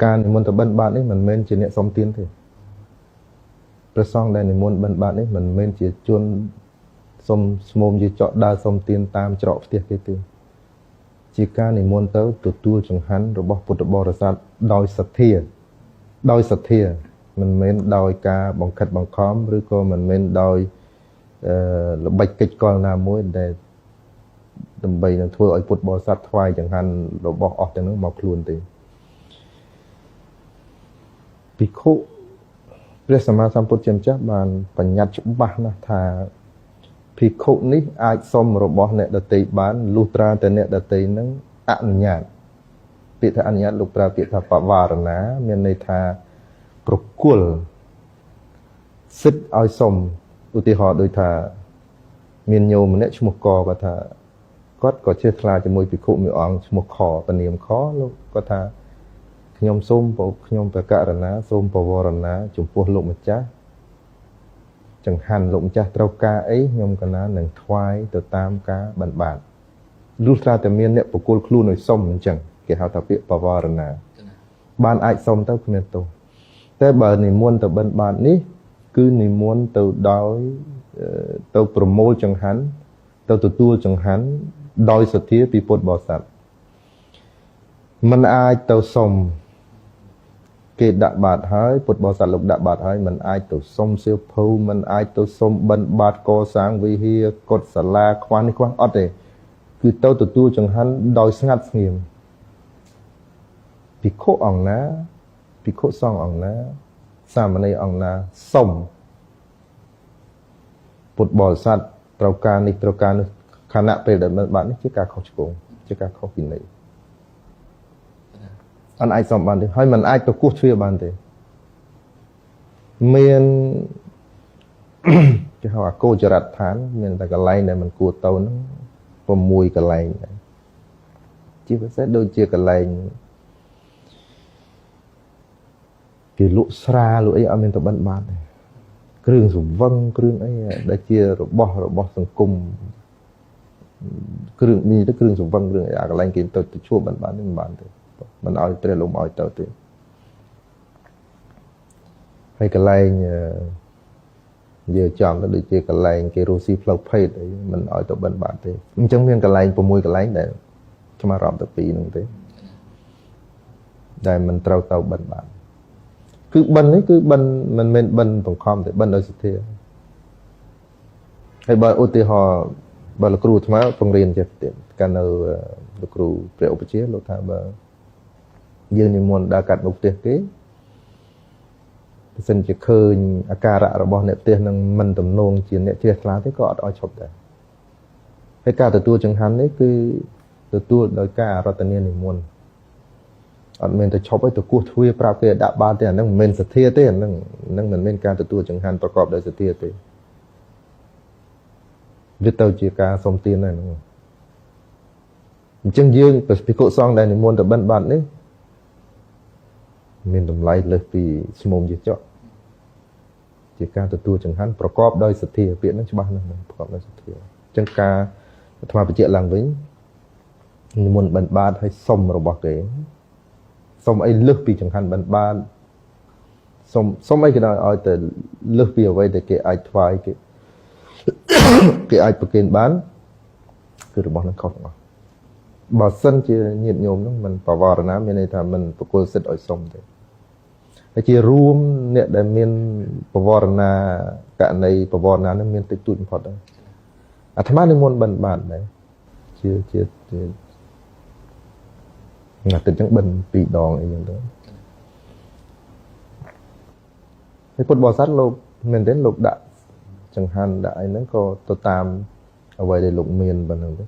การนิมนต์ទៅបិណ្ឌបាតនេះមិនមែនជាអ្នកសុំទានទេព្រះសង្ឃដែលនិមន្តបិណ្ឌបាតនេះមិនមែនជាជនសុំស្មោមជាចកដើរសុំទានតាមច្រកផ្ទះគេទេជាការនិមន្តទៅទទួលចង្ហាន់របស់ពុទ្ធបរិស័ទដោយសទ្ធាមិនមែនដោយការបង្ខិតបង្ខំឬក៏មិនមែនដោយល្បិចកិច្ចកលណាមួយដែលដើម្បីនឹងធ្វើឲ្យពុទ្ធបរិស័ទថ្វាយចង្ហាន់របស់អស់ទាំងនោះមកខ្លួនទេភិក្ខុព្រះសម្មាសម្ពុទ្ធជាម្ចាស់បានបញ្ញត្តិច្បាស់ណាស់ថាភិក្ខុនេះអាចសុំរបស់អ្នកដទៃបានលុះត្រាតែអ្នកដទៃនឹងអនុញ្ញាតពាក្យថាអនុញ្ញាតលោកប្រើពាក្យថាបវារណាមានន័យថាប្រគល់សិទ្ធឲ្យសុំឧទាហរណ៍ដូចថាមានញោមម្នាក់ឈ្មោះកគាត់ថាគាត់ក៏ជ្រះថ្លាជាមួយភិក្ខុមួយអង្គឈ្មោះខពនាមខលោកគាត់ថាខ្ញុំសូមខ្ញុំប្រករណាសូមបវរណាចំពោះលោកម្ចាស់ចង្ហាន់លោកម្ចាស់ត្រូវការអីខ្ញុំកណានឹងថ្វាយទៅតាមការបិណ្ឌបាតលុះត្រាតែមានអ្នកបកុលខ្លួនឲ្យសុំអញ្ចឹងគេហៅថាពាក្យបវរណាបានអាចសុំទៅគ្មានទោសតែបើនិមន្តទៅបិណ្ឌបាតនេះគឺនិមន្តទៅដោយទៅប្រមូលចង្ហាន់ទៅទទួលចង្ហាន់ដោយសទ្ធាពីពុទ្ធបរិស័ទមិនអាចទៅសុំគេដាក់បាតហើយពុទ្ធបរិស័ទលោកដាក់បាតហើយមិនអាចទៅសុំសៀវភៅមិនអាចទៅសុំបិណ្ឌបាតកសាងវិហារកុដិសាលាខ្វះនេះខ្វះអត់ទេគឺទៅទទួលចង្ហាន់ដោយស្ងាត់ស្ងៀមភិក្ខុអង្គណាភិក្ខុសង្ឃអង្គណាសាមណេរអង្គណាសុំពុទ្ធបរិស័ទត្រូវការនេះត្រូវការនោះខណៈពេលដែលបិណ្ឌបាតនេះជាការខុសឆ្គងជាការខុសពីនេះអត់អាចសុំបានទេហើយមិនអាចទៅគោះទ្វារបានទេមានគេហៅអាគោចរដ្ឋានមានតែកន្លែងដែលមិនគួរទៅហ្នឹង6កន្លែងជាពិសេសដូចជាកន្លែងគេលក់ស្រាលក់អីអត់មានទៅបិណ្ឌបាតទេគ្រឿងសង្វឹងគ្រឿងអីដែលជារបស់សង្គមគ្រឿងនេះទៅគ្រឿងសង្វឹងគ្រឿងអីអាកន្លែងគេទៅជួបបិណ្ឌបាតនេះមិនបានទេមិនឲ្យព្រះលោកឲ្យទៅទេហើយកន្លែងយើងចំទៅដូចជាកន្លែងគេរស់ស៊ីផ្លូវភេទអីមិនឲ្យទៅបិណ្ឌបាតទេអញ្ចឹងមានកន្លែង6កន្លែងដែលខ្ញុំរាប់ទៅ2ហ្នឹងទេដែលមិនត្រូវទៅបិណ្ឌបាតគឺបិណ្ឌនេះគឺបិណ្ឌមិនមែនបិណ្ឌបង្ខំទេបិណ្ឌដោយសទ្ធាហើយបើឧទាហរណ៍បើលោកគ្រូអាត្មាបង្រៀនចេះទៀតកាលនៅលោកគ្រូព្រះឧបជាលោកថាបើយើងនិមន្តដើរកាត់មុខផ្ទះគេបើសិនជាឃើញអាការៈរបស់អ្នកផ្ទះនឹងមិនទំនងជាអ្នកជ្រះថ្លាទេក៏អត់ឲ្យឈប់ដែរហើយការទទួលចង្ហាន់នេះគឺទទួលដោយការអរតនានិមន្តអត់មែនទៅឈប់ឲ្យទៅគោះទ្វារប្រាប់គេដាក់បាតទេអាហ្នឹងមិនមែនសទ្ធាទេអាហ្នឹងមិនមែនការទទួលចង្ហាន់ប្រកបដោយសទ្ធាទេវាទៅជាការសុំទានហ្នឹងអញ្ចឹងយើងភិក្ខុសង្ឃដែលនិមន្តទៅបិណ្ឌបាតនេះមានតម្លៃលើសពីស្មោមជាចកជាការទទួលចង្ហាន់ប្រកបដោយសទ្ធាពាក្យហ្នឹងច្បាស់ណាស់ប្រកបដោយសទ្ធាអញ្ចឹងការអាត្មាបញ្ជាក់ឡើងវិញនិមន្តបិណ្ឌបាតឲ្យសុំរបស់គេសុំអីលើសពីចង្ហាន់បិណ្ឌបាតសុំអីក៏ដោយឲ្យតែលើសពីអ្វីដែលគេអាចថ្វាយគេអាចប្រគេនបានគឺរបស់នឹងខុសទាំងអស់បើសិនជាញាតិញោមហ្នឹងមិនបវរណាមានន័យថាមិនប្រគល់សិទ្ធឲ្យសុំទេហើយជារួមអ្នកដែលមានបវរណាករណីបវរណាហ្នឹងមានតិចតួចបំផុតដែរអាត្មានិមន្តបិណ្ឌបាតដែរជាណាទឹកចឹងបិណ្ឌ2ដងអីចឹងទៅហើយពុទ្ធបរិស័ទលោកមែនទេលោកដាក់ចង្ហាន់ដាក់អីហ្នឹងក៏ទៅតាមអ្វីដែលលោកមានប៉ុណ្ណឹងទេ